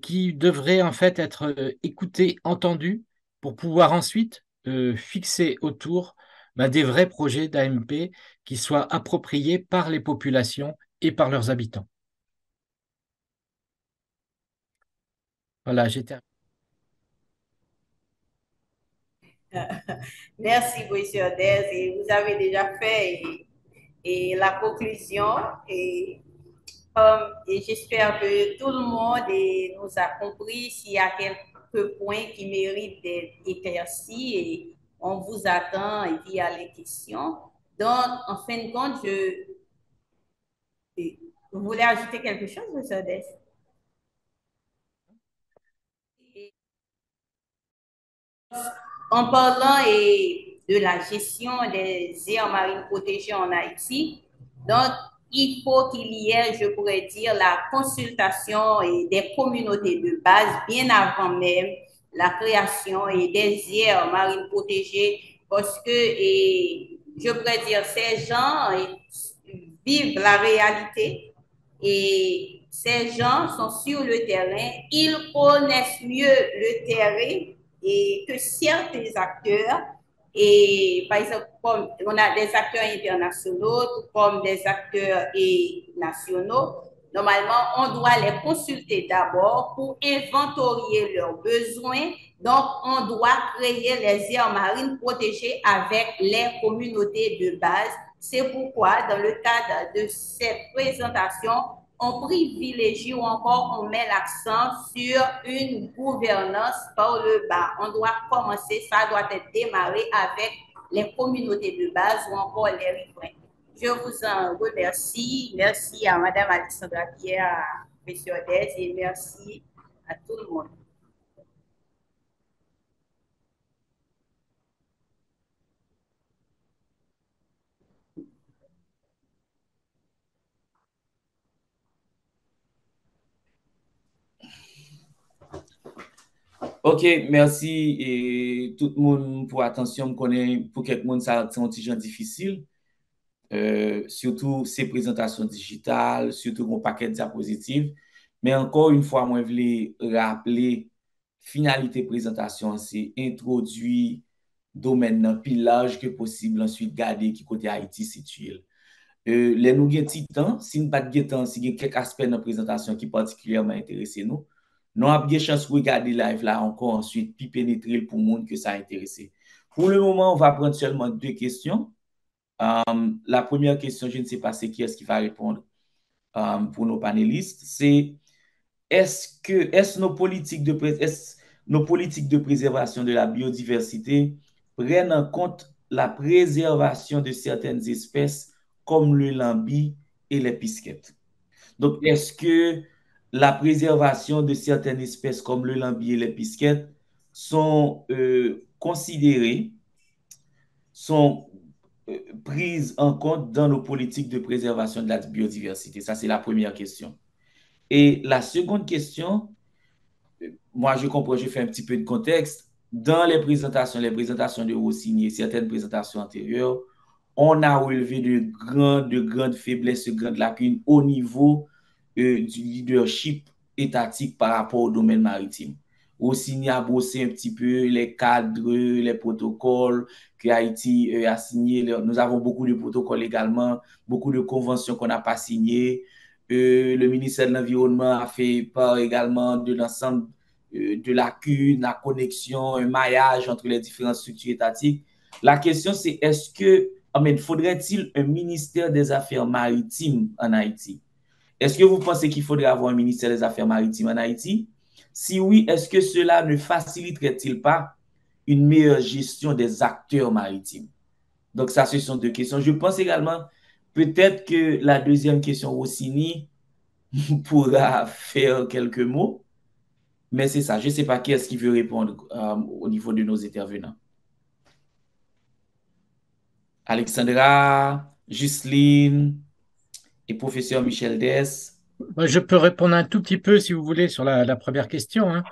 qui devraient en fait être écoutées, entendues pour pouvoir ensuite fixer autour ben, des vrais projets d'AMP qui soient appropriés par les populations et par leurs habitants. Voilà, j'ai terminé. Merci, Monsieur Odez. Et vous avez déjà fait la conclusion. Et, et j'espère que tout le monde nous a compris s'il y a quelques points qui méritent d'être éclaircis. Et on vous attend via les questions. Donc, en fin de compte, vous voulez ajouter quelque chose, M. Odès? En parlant de la gestion des aires marines protégées en Haïti, donc il faut qu'il y ait, je pourrais dire, la consultation des communautés de base bien avant même la création des aires marines protégées parce que, je pourrais dire, ces gens vivent la réalité et ces gens sont sur le terrain, ils connaissent mieux le terrain et que certains acteurs, et par exemple, comme on a des acteurs internationaux, comme des acteurs nationaux, normalement, on doit les consulter d'abord pour inventorier leurs besoins. Donc, on doit créer les aires marines protégées avec les communautés de base. C'est pourquoi, dans le cadre de cette présentation, on privilégie ou encore on met l'accent sur une gouvernance par le bas. On doit commencer, ça doit être démarré avec les communautés de base ou encore les riverains. Je vous en remercie. Merci à Mme Alexandra Pierre, à M. Odès et merci à tout le monde. Ok, merci et tout le monde pour attention. Je connais pour quelqu'un ça c'est un petit genre difficile. Surtout ces présentations digitales, surtout mon paquet de diapositives. Mais encore une fois, moi, je voulais rappeler finalité présentation, c'est introduire domaine plus large que possible, ensuite garder qui côté Haïti situé. Les nous avons petit temps, si nous pas de temps, si il y a quelques aspects de la présentation qui particulièrement intéressent nous, nous avons bien chance de regarder live là encore ensuite, puis pénétrer pour le monde que ça a intéressé. Pour le moment, on va prendre seulement deux questions. La première question, je ne sais pas c'est qui est-ce qui va répondre pour nos panélistes, c'est est-ce nos politiques de préservation de la biodiversité prennent en compte la préservation de certaines espèces comme le lambi et les pisquettes? Donc, est-ce que la préservation de certaines espèces comme le lambi et les pisquettes sont considérées, sont prises en compte dans nos politiques de préservation de la biodiversité? Ça, c'est la première question. Et la seconde question, moi, je comprends, je fais un petit peu de contexte. Dans les présentations de Rossini et certaines présentations antérieures, on a relevé de grandes faiblesses, de grandes lacunes au niveau du leadership étatique par rapport au domaine maritime. Rossini a bossé un petit peu les cadres, les protocoles que Haïti a signés. Nous avons beaucoup de protocoles également, beaucoup de conventions qu'on n'a pas signées. Le ministère de l'Environnement a fait part également de l'ensemble de lacunes, la connexion, un maillage entre les différentes structures étatiques. La question, c'est faudrait-il un ministère des Affaires maritimes en Haïti? Est-ce que vous pensez qu'il faudrait avoir un ministère des Affaires maritimes en Haïti? Si oui, est-ce que cela ne faciliterait-il pas une meilleure gestion des acteurs maritimes? Donc, ça, ce sont deux questions. Je pense également, peut-être que la deuxième question, Rossini pourra faire quelques mots. Mais c'est ça, je ne sais pas qui est-ce qui veut répondre au niveau de nos intervenants. Alexandra, Justine et professeur Michel Dess. Je peux répondre un tout petit peu, si vous voulez, sur la première question. Hein.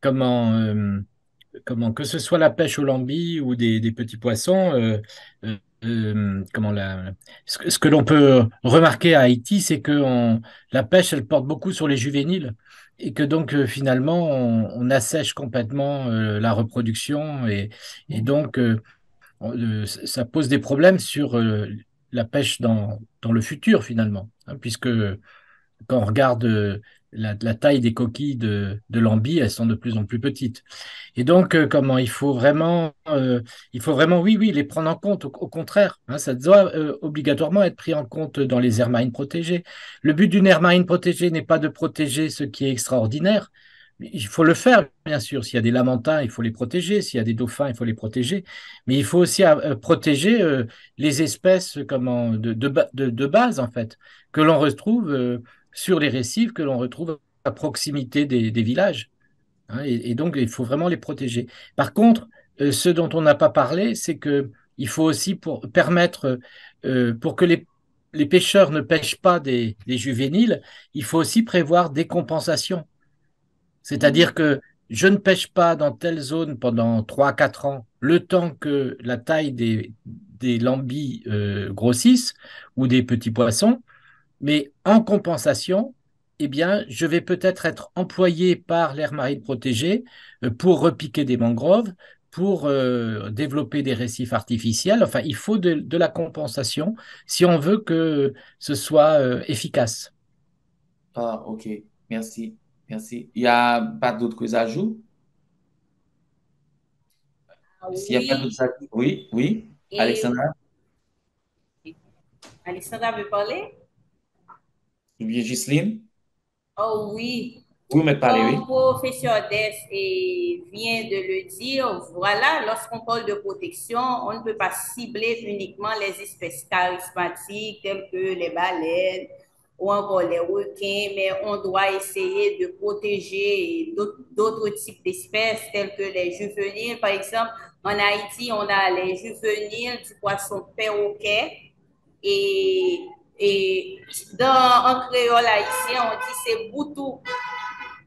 Comment, que ce soit la pêche au lambi ou des petits poissons, ce que l'on peut remarquer à Haïti, c'est que la pêche, elle porte beaucoup sur les juvéniles et que donc finalement, on assèche complètement la reproduction et donc ça pose des problèmes sur la pêche dans le futur finalement, hein, puisque quand on regarde la taille des coquilles de lambi, elles sont de plus en plus petites. Et donc, il faut vraiment, oui, oui, les prendre en compte. Au contraire, hein, ça doit obligatoirement être pris en compte dans les aires marines protégées. Le but d'une aire marine protégée n'est pas de protéger ce qui est extraordinaire, Il faut le faire, bien sûr. S'il y a des lamantins, il faut les protéger. S'il y a des dauphins, il faut les protéger. Mais il faut aussi protéger les espèces de base, en fait, que l'on retrouve sur les récifs, que l'on retrouve à proximité des villages, hein. Et donc, il faut vraiment les protéger. Par contre, ce dont on n'a pas parlé, c'est que il faut aussi permettre, pour que les pêcheurs ne pêchent pas des juvéniles, il faut aussi prévoir des compensations. C'est-à-dire que je ne pêche pas dans telle zone pendant 3 à 4 ans, le temps que la taille des lambis grossisse ou des petits poissons, mais en compensation, eh bien, je vais peut-être être employé par l'aire marine protégée pour repiquer des mangroves, pour développer des récifs artificiels. Enfin, il faut de la compensation si on veut que ce soit efficace. Ah, ok. Merci. Merci. Il n'y a pas d'autres ajouts? S'il n'y a pas Oui, d'autres ajouts, oui, oui. et Alexandra, Alexandra veut parler? ou bien Ghislaine? Oh oui, Vous me parlez, comme oui. professeur Dess vient de le dire, voilà, lorsqu'on parle de protection, on ne peut pas cibler uniquement les espèces charismatiques telles que les baleines ou encore les requins, mais on doit essayer de protéger d'autres types d'espèces telles que les juvéniles. Par exemple, en Haïti, on a les juvéniles du poisson perroquet et, en créole haïtien, on dit c'est boutou.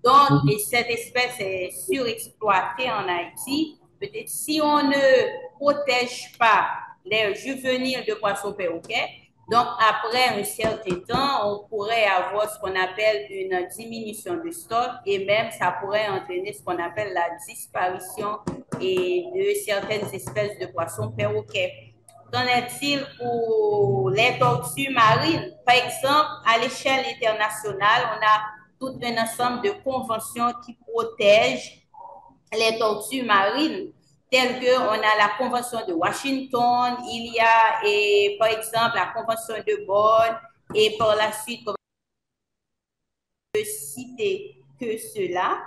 Donc, et cette espèce est surexploitée en Haïti. Peut-être si on ne protège pas les juvéniles de poissons perroquets, donc après un certain temps, on pourrait avoir ce qu'on appelle une diminution du stock et même ça pourrait entraîner ce qu'on appelle la disparition de certaines espèces de poissons perroquets. Qu'en est-il pour les tortues marines? Par exemple, à l'échelle internationale, on a tout un ensemble de conventions qui protègent les tortues marines, telles que on a la Convention de Washington, il y a, et, par exemple, la Convention de Bonn, et par la suite, comme je peux citer que cela.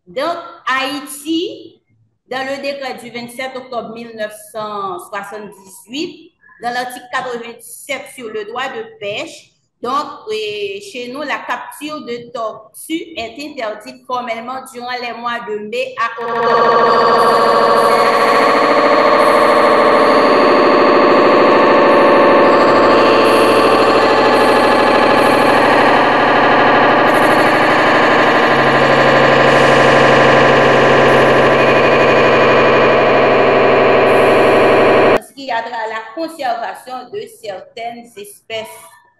Donc, Haïti, dans le décret du 27 octobre 1978, dans l'article 97 sur le droit de pêche, donc, chez nous, la capture de tortues est interdite formellement durant les mois de mai à la conservation de certaines espèces.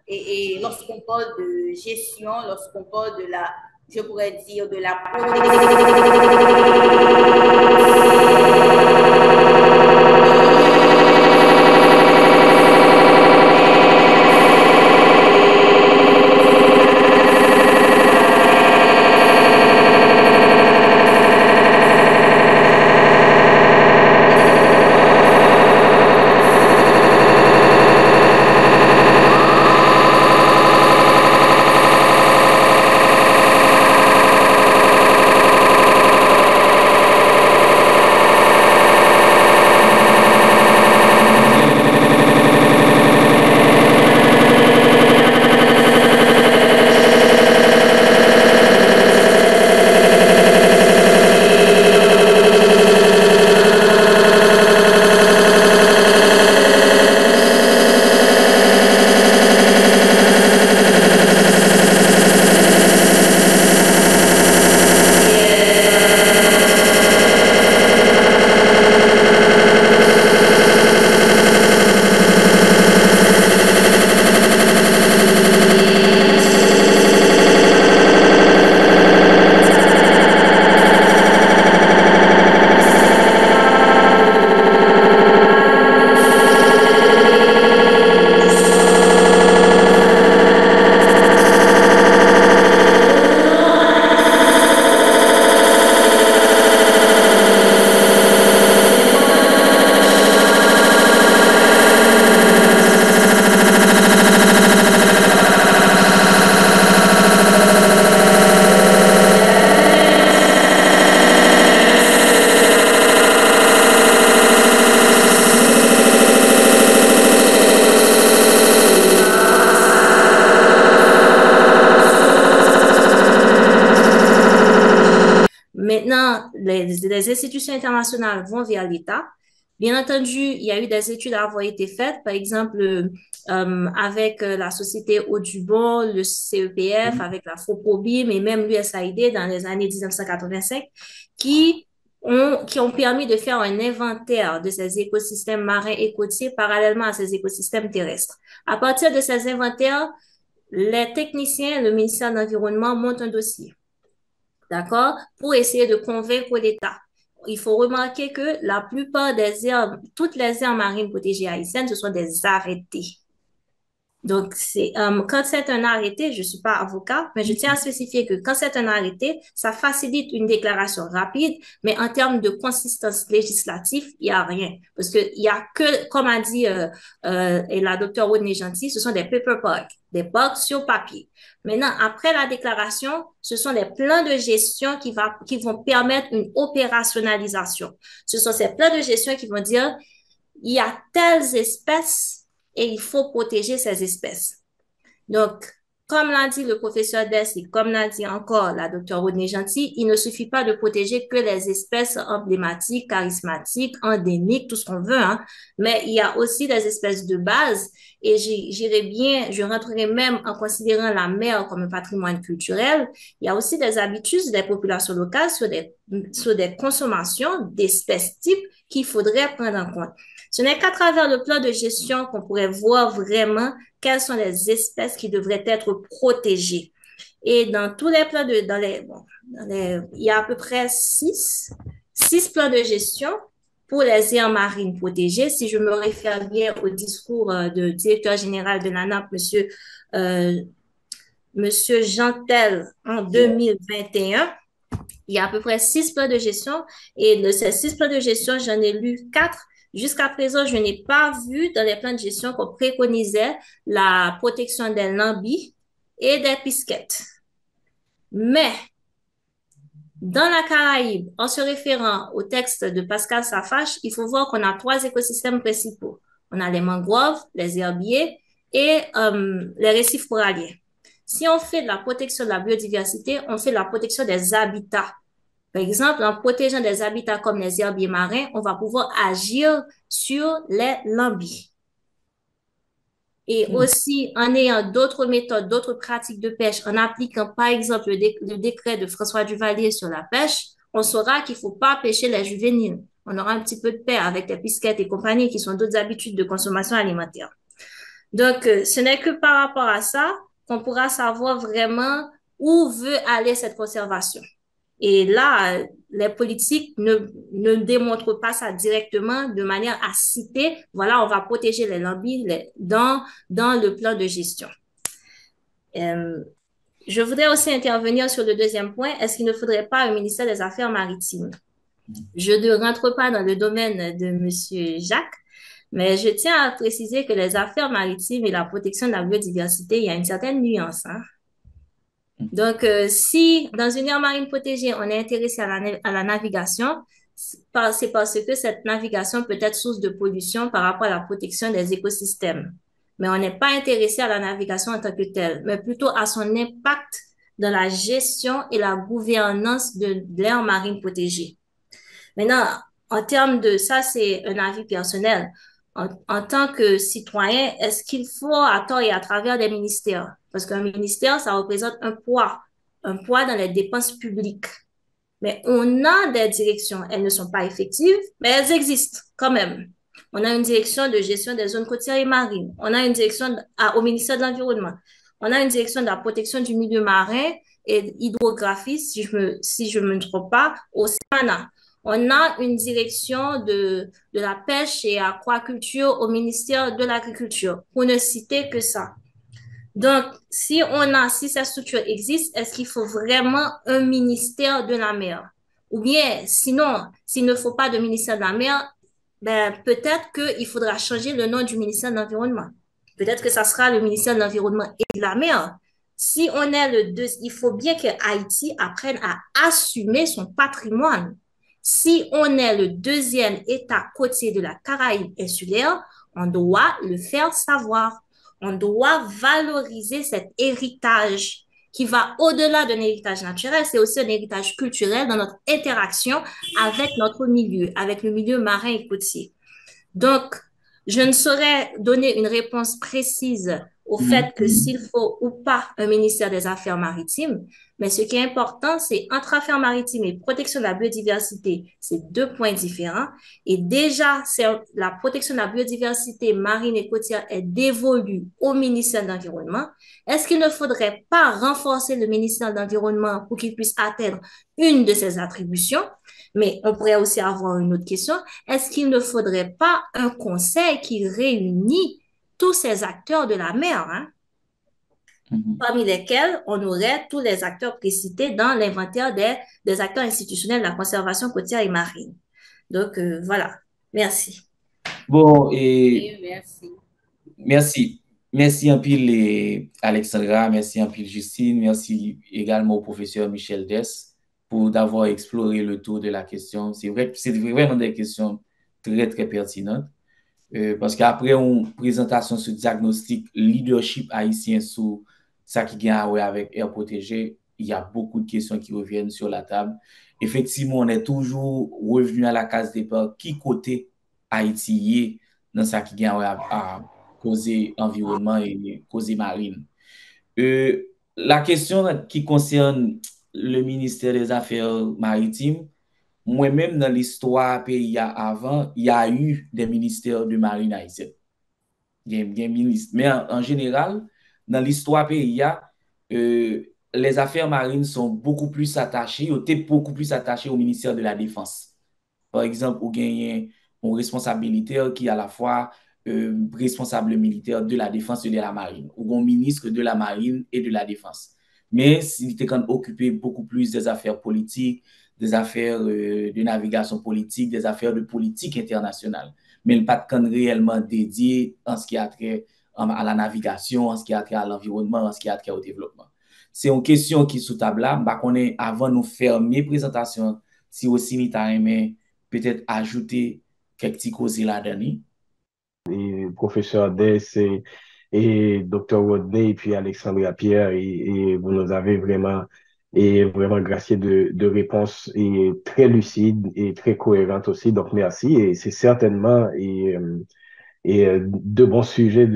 Et lorsqu'on parle de gestion, lorsqu'on parle de la, je pourrais dire, de la protection. Maintenant, les institutions internationales vont vers l'État. Bien entendu, il y a eu des études à avoir été faites, par exemple, avec la Société Audubon, le CEPF, avec la FOPOBIM et même l'USAID dans les années 1985, qui ont permis de faire un inventaire de ces écosystèmes marins et côtiers parallèlement à ces écosystèmes terrestres. À partir de ces inventaires, les techniciens, le ministère de l'Environnement montent un dossier, d'accord, pour essayer de convaincre l'État. Il faut remarquer que la plupart des aires, toutes les aires marines protégées haïtiennes, ce sont des arrêtés. Donc, quand c'est un arrêté, je ne suis pas avocat, mais je tiens à spécifier que quand c'est un arrêté, ça facilite une déclaration rapide, mais en termes de consistance législative, il n'y a rien. Parce qu'il n'y a que, comme a dit et la docteure Rodney Gentil, ce sont des paper parks, des parcs sur papier. Maintenant, après la déclaration, ce sont les plans de gestion qui vont permettre une opérationnalisation. Ce sont ces plans de gestion qui vont dire, il y a telles espèces et il faut protéger ces espèces. Donc, comme l'a dit le professeur Dess et comme l'a dit encore la docteure Rodney Gentil, il ne suffit pas de protéger que les espèces emblématiques, charismatiques, endémiques, tout ce qu'on veut, hein, mais il y a aussi des espèces de base et je rentrerai même en considérant la mer comme un patrimoine culturel. Il y a aussi des habitudes des populations locales sur des consommations d'espèces types qu'il faudrait prendre en compte. Ce n'est qu'à travers le plan de gestion qu'on pourrait voir vraiment quelles sont les espèces qui devraient être protégées. Et dans tous les plans il y a à peu près six plans de gestion pour les aires marines protégées. Si je me réfère bien au discours du directeur général de l'ANAP, Monsieur Jantel, en 2021, il y a à peu près 6 plans de gestion. Et de ces 6 plans de gestion, j'en ai lu 4. Jusqu'à présent, je n'ai pas vu dans les plans de gestion qu'on préconisait la protection des lambis et des pisquettes. Mais, dans la Caraïbe, en se référant au texte de Pascal Safache, il faut voir qu'on a 3 écosystèmes principaux. On a les mangroves, les herbiers et les récifs coralliens. Si on fait de la protection de la biodiversité, on fait de la protection des habitats. Par exemple, en protégeant des habitats comme les herbiers marins, on va pouvoir agir sur les lambis. Et aussi, en ayant d'autres méthodes, d'autres pratiques de pêche, en appliquant par exemple le décret de François Duvalier sur la pêche, on saura qu'il ne faut pas pêcher les juvéniles. On aura un petit peu de paix avec les pisquettes et compagnie qui sont d'autres habitudes de consommation alimentaire. Donc, ce n'est que par rapport à ça qu'on pourra savoir vraiment où veut aller cette conservation. Et là, les politiques ne démontrent pas ça directement de manière à citer, voilà, on va protéger les lambis dans le plan de gestion. Je voudrais aussi intervenir sur le deuxième point. Est-ce qu'il ne faudrait pas un ministère des Affaires maritimes? Je ne rentre pas dans le domaine de M. Jacques, mais je tiens à préciser que les affaires maritimes et la protection de la biodiversité, il y a une certaine nuance, hein. Donc, si dans une aire marine protégée, on est intéressé à la navigation, c'est parce que cette navigation peut être source de pollution par rapport à la protection des écosystèmes. Mais on n'est pas intéressé à la navigation en tant que telle, mais plutôt à son impact dans la gestion et la gouvernance de l'aire marine protégée. Maintenant, en termes de ça, c'est un avis personnel. En tant que citoyen, est-ce qu'il faut à tort et à travers des ministères? Parce qu'un ministère, ça représente un poids dans les dépenses publiques. Mais on a des directions, elles ne sont pas effectives, mais elles existent quand même. On a une direction de gestion des zones côtières et marines. On a une direction au ministère de l'Environnement. On a une direction de la protection du milieu marin et hydrographie, si je me trompe pas, au SANA. On a une direction de la pêche et aquaculture au ministère de l'Agriculture, pour ne citer que ça. Donc, si cette structure existe, est-ce qu'il faut vraiment un ministère de la mer? Ou bien, sinon, s'il ne faut pas de ministère de la mer, ben, peut-être qu'il faudra changer le nom du ministère de l'Environnement. Peut-être que ça sera le ministère de l'Environnement et de la mer. Si on est il faut bien que Haïti apprenne à assumer son patrimoine. Si on est le deuxième État côtier de la Caraïbe insulaire, on doit le faire savoir. On doit valoriser cet héritage qui va au-delà d'un héritage naturel, c'est aussi un héritage culturel dans notre interaction avec notre milieu, avec le milieu marin et côtier. Donc, je ne saurais donner une réponse précise au fait que s'il faut ou pas un ministère des Affaires maritimes, mais ce qui est important, c'est entre affaires maritimes et protection de la biodiversité, c'est deux points différents. Et déjà, la protection de la biodiversité marine et côtière est dévolue au ministère de l'Environnement. Est-ce qu'il ne faudrait pas renforcer le ministère de l'Environnement pour qu'il puisse atteindre une de ses attributions? Mais on pourrait aussi avoir une autre question. Est-ce qu'il ne faudrait pas un conseil qui réunit tous ces acteurs de la mer, hein, parmi lesquels on aurait tous les acteurs précités dans l'inventaire des acteurs institutionnels de la conservation côtière et marine? Donc, voilà. Merci. Bon, Et merci. merci. Merci un pile Alexandra, merci un pile Justine, merci également au professeur Michel Dess pour d'avoir exploré le tour de la question. C'est vrai, c'est vraiment des questions très, très pertinentes. Parce qu'après une présentation sur diagnostic leadership haïtien sur ça qui vient avec Air Protégé, il y a beaucoup de questions qui reviennent sur la table. Effectivement, on est toujours revenu à la case départ qui côté Haïti est dans ça qui vient à causer environnement et causer marine. La question qui concerne le ministère des Affaires maritimes, moi-même, dans l'histoire pays avant, il y a eu des ministères de marine haïtienne. Mais en général, dans l'histoire pays, les affaires marines sont beaucoup plus attachées, ou étaient beaucoup plus attachées au ministère de la Défense. Par exemple, vous gagnez un responsable militaire qui est à la fois responsable militaire de la Défense et de la Marine, ou un ministre de la Marine et de la Défense. Mais il était quand même occupé beaucoup plus des affaires politiques, des affaires de navigation politique, des affaires de politique internationale. Mais il n'est pas réellement dédié en ce qui a trait à la navigation, en ce qui a trait à l'environnement, en ce qui a trait au développement. C'est une question qui est sous table là. Avant de nous fermer présentation, si aussi nous avons peut-être ajouter quelques petits causes là-dedans. Et professeur Dess et Dr. Rodney et puis Alexandra Pierre et vous nous avez vraiment gracié de réponses et très lucides et très cohérentes aussi. Donc merci et c'est certainement de bons sujets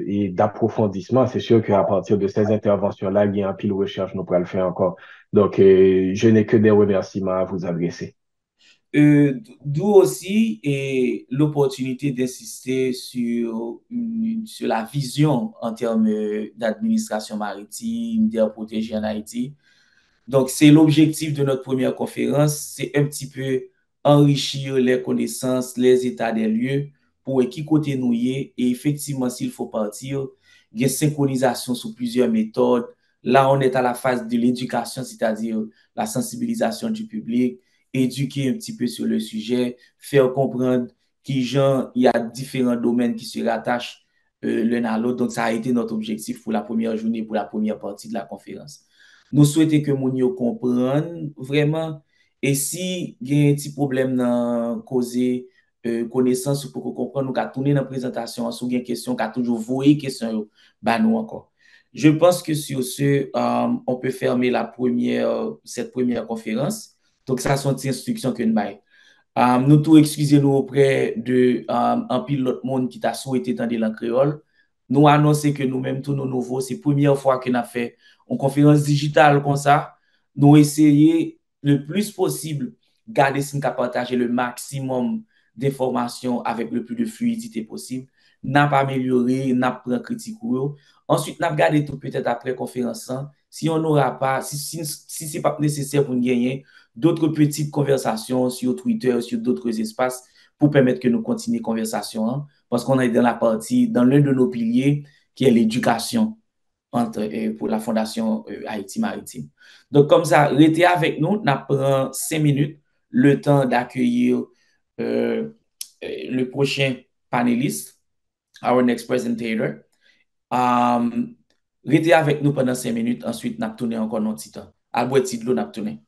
et d'approfondissement. C'est sûr qu'à partir de ces interventions-là, il y a un pile de recherche, nous pourrons le faire encore. Donc je n'ai que des remerciements à vous adresser. D'où aussi l'opportunité d'insister sur la vision en termes d'administration maritime, d'air protégé en Haïti. Donc, c'est l'objectif de notre première conférence, c'est un petit peu enrichir les connaissances, les états des lieux pour qui côté nous y est. Et effectivement, s'il faut partir, il y a synchronisation sur plusieurs méthodes. Là, on est à la phase de l'éducation, c'est-à-dire la sensibilisation du public, éduquer un petit peu sur le sujet, faire comprendre qu'il y a différents domaines qui se rattachent l'un à l'autre. Donc, ça a été notre objectif pour la première journée, pour la première partie de la conférence. Nous souhaitons que moun yo comprenne vraiment et si il y a un petit problème dans causer connaissance pour qu'on comprenne nous qu'à tourner dans la présentation si il y a une question qu'à toujours voyer question bah nous encore. Je pense que sur ce on peut fermer cette première conférence. Donc ça sont des instructions que nous bail. Nous tout excusez-nous auprès de un pile l'autre monde qui t'a souhaité tendre en créole. Nous annoncer que nous-mêmes tous nos nouveaux, c'est la première fois qu'on a fait une conférence digitale comme ça. Nous essayer le plus possible garder si nous partager le maximum d'informations avec le plus de fluidité possible. N'a pas amélioré, n'a pas pris critique. Ensuite, n'a gardé tout peut-être après conférence. Si on n'aura pas, si c'est pas nécessaire pour nous gagner d'autres petites conversations sur Twitter, sur d'autres espaces pour permettre que nous continuions la conversation. Parce qu'on est dans l'un de nos piliers qui est l'éducation pour la Fondation Haïti Maritime. Donc, comme ça, restez avec nous, on prend 5 minutes, le temps d'accueillir le prochain panéliste, our next presentator. Restez avec nous pendant 5 minutes, ensuite, on tourné encore notre petit temps. À bout de l'eau, on tourné.